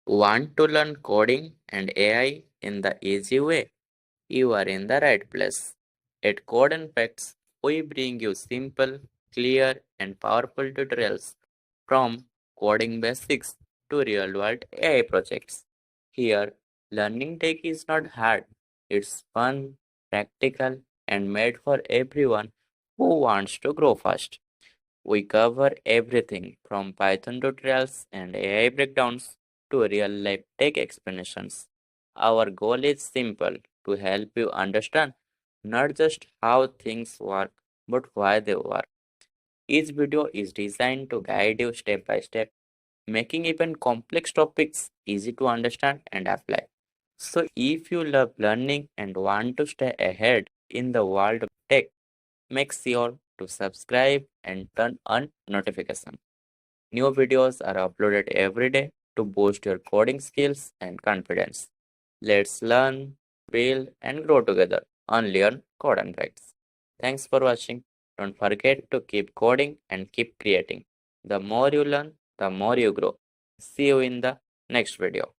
Want to learn coding and AI in the easy way? You are in the right place. At CodeNFacts, we bring you simple, clear, and powerful tutorials from coding basics to real-world AI projects. Here, learning tech is not hard. It's fun, practical, and made for everyone who wants to grow fast. We cover everything from Python tutorials and AI breakdowns to real-life tech explanations. Our goal is simple: to help you understand not just how things work, but why they work. Each video is designed to guide you step by step, making even complex topics easy to understand and apply. So, if you love learning and want to stay ahead in the world of tech, make sure to subscribe and turn on notifications. New videos are uploaded every day to boost your coding skills and confidence. Let's learn, build, and grow together only on Code and Facts. Thanks for watching. Don't forget to keep coding and keep creating. The more you learn, the more you grow. See you in the next video.